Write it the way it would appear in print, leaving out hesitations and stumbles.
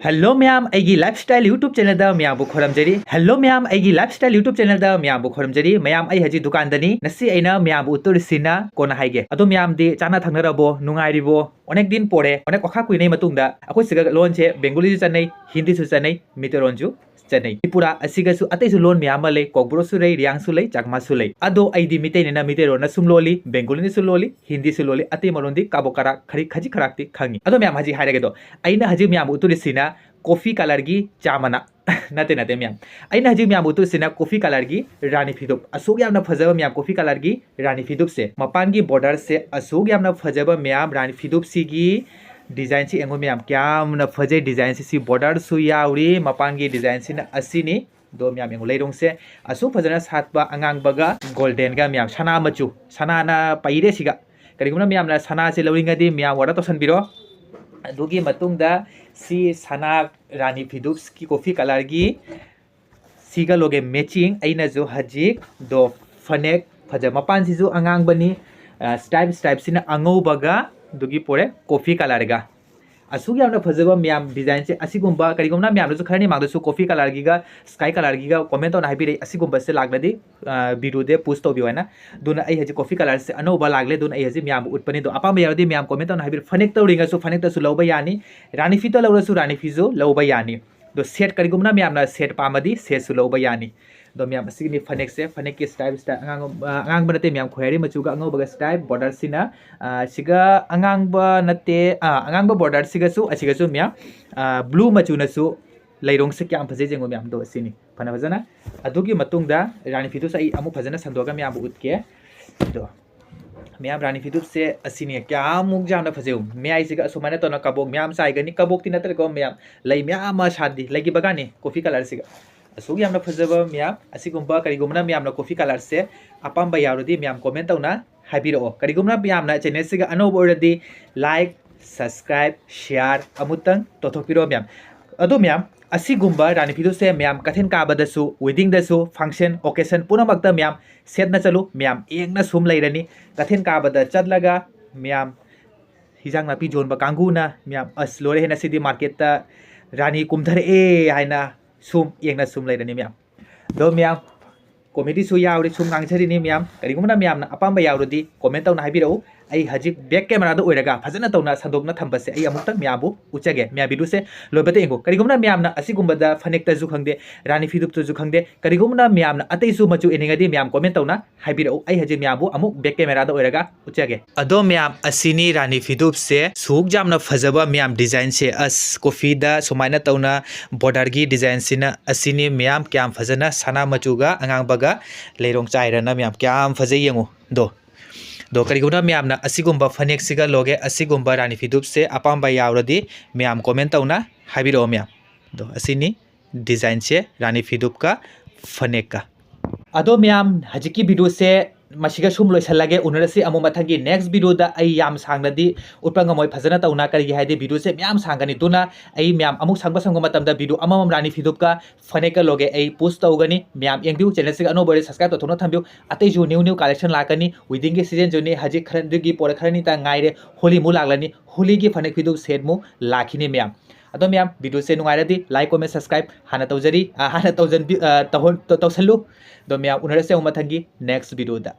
Hello ma'am AIGI LIFESTYLE YouTube channel da ma'am bu khoramjari Hello ma'am AIGI LIFESTYLE YouTube channel da ma'am bu khoramjari ma'am ai haji dukan dani nasi aina ma'am bu uturisina kona haige ado ma'am di chana thangnarabo nungairibo onek din pore onek okha kuinai matungda akoi siga lon che bengali ju chanai hindi su chanai miteron ju chanai tripura asiga su atai su lon ma'am le kokbro su rei riang su lei chakma su lei ado ai di mitei na miteron na sum loli bengali ni su loli hindi su loli atai marondi kabokara khari khaji kharakti khangi ado ma'am haji hairage do aina haji ma'am uturisina coffee colour की चामना नते नते ma'am अना हजी ma'am उतुसिना coffee colour की रानीफी दुप असुग यामना फजब ma'am coffee colour की रानीफी दुप से मपान की border से असुग यामना फजब ma'am रानीफी दुप सिगी design से एंगो ma'am क्या फजे डिजाइन से बॉर्डर सु यावरी मपान की डिजाइन से असिनी दो मैम एंगो लेरों से असु फजना सातबा अंगांगबगा गोल्डन का मैम सना मचु सना ना पाइरे सिगा करिगुना मैम ना सना से लविंगदी मैम वाड़ा तो सनबिरो अदुगी मतुंगदा सी सना रानीफी दुप की कॉफी कलर की सिगा लोगे मैचिंग अइना जो हजिक दो फनेक फज मपान सिजु अंगांग बनी स्टाइप सिना अंगौबगा दुगी पोरे कॉफी कलर गा असुग यामना फजबा मैम डिजाइन से असिगुंबा करिगुमना मैम जो खरनी मांगदसु कॉफी कलर गिगा स्काई कलर गिगा कमेंट ऑन हाइबी असिगुंबा से लागलदी वीडियो दे पोस्ट तोबिवाना दुना आई हजि कॉफी कलर से अनोबा लागले दुना आई हजि मैम उत्पनि दो अपा यारदी मैम कमेंट ऑन हाइबी फनेक तोरिंगसु फनेक तसु लौबा यानी रानीफी तो लौरसु रानीफी जो लौबा यानी दो सेट करिगुमना मैम ना सेट पामदी सेट सु लौबा यानी दो मैम असिगनि फनेक से फनेक की स्टाइल अंगांग बनते मैम खोयरी मचुगा अंगोबगा स्टाइल बॉर्डर सिना सिगा अंगांग नते अंगांग बॉर्डर सिगसु असिगसु मैम ब्लू मचुनसु लेरोंग से क्या फजे जेंगो मैम दो सिनी फना फजना अदुगी मतुंगदा रानीफी तो सई अमु फजना संदोगा मैम उतके दो मैम रानीफी दुप से असिनी क्या मुक जाना फजेउ मैं आई सिगा सुमाने तो न कबोक मैम साइगनी कबोक तिना तरको मैम लई मैम शादी लगी बगानी कॉफी कलर सिगा असुग यामना फजबा मैम असिगुंबा करिगुमना मैमना कॉफी कलर से अपाम्बा यारुदी मैम कमेंट तौना हाइबिरो करिगुमना मैमना चैनल सिगा अनोब ओरदी लाइक सब्सक्राइब शेयर अमुतंग तोथोपिरो मैम अदो मैम असिगुंबा रानीफी से मैम कथेन काबदसु वेडिंग दसु फंक्शन ओकेशन पुनमक्ता मैम सेटना चलु मैम एकना सुम लेरनी कथेन काबदा चदलगा मैम हिजांग नापी जोनबा कांगुना मैम अस लोरे हेना सिदी मार्केट रानी कुमधर ए हाइना सुम येंगना सुम लेरनी मैम दो मैम कॉमेडी सु यावरी सुम गांगछरिनी मैम करिगुमना मैम ना अपाम्बा यावरदी कमेंट तौना हाइबिरो आई हजिक बैक कैमरा दो ओइरगा फजना तौना संदोकना थंबसे आई अमुक्ता मैमबु उचगे मैम बिदु से लोबते इंगो करिगुमना मैम ना असिगुंबदा फनेक तजु खंगदे रानीफी दुप तजु खंगदे करिगुमना मैम ना अतैसु मचु एनिंगदी मैम कमेंट तौना हाइबिरो आई हजिक मैमबु अमुक बैक कैमरा दो ओइरगा उचगे अदो मैम असिनी रानीफी दुप से सुक जामना फजबा मैम डिजाइन से अस कॉफी दा सुमाइना तौना बॉर्डर की डिजाइन सिना असिनी मैम क्या फजना सना मचुगा अंगांगबगा लेरोंग चाइरना मैम क्या फजे यंगो दो करिगुना मैम ना असिगुंबा फनेक सिगा लोगे असिगुंबा रानीफी दुप से अपाम्बा यावरदी मैम कमेंट तौना हाइबिरो मैम दो असिनी डिजाइन से रानीफी दुप का फनेक का अदो मैम हजिकी वीडियो से मसिगा सुम लोइसलगे उनरसी अमु मथंगी नेक्स्ट वीडियो दा आई याम सांगनदी उतपंगमोय फजना तौना करिगे हाइदे वीडियो से मैम सांगनी तुना आई मैम अमु सांगबा संगो मतमदा वीडियो अमम रानीफी दुप का फनेक लोगे आई पोस्ट तौगनी मैम यंगबिउ चैनल से अनो बरे सब्सक्राइब तो थोनो थंबिउ अतै जो न्यू कलेक्शन लाकनी विदिंग के सीजन जोनी हजि खरनदगी पोरे खरनी ता गाइरे होली मु लागलनी होली की फनेक वीडियो सेट मु लाखिनी मैम अदो मैम वीडियो से नुंगाइरदी लाइक कमेंट सब्सक्राइब हाना तौजरी हाना तौजन तौसलु दो मैम उनरसे मथंगी नेक्स्ट वीडियो दा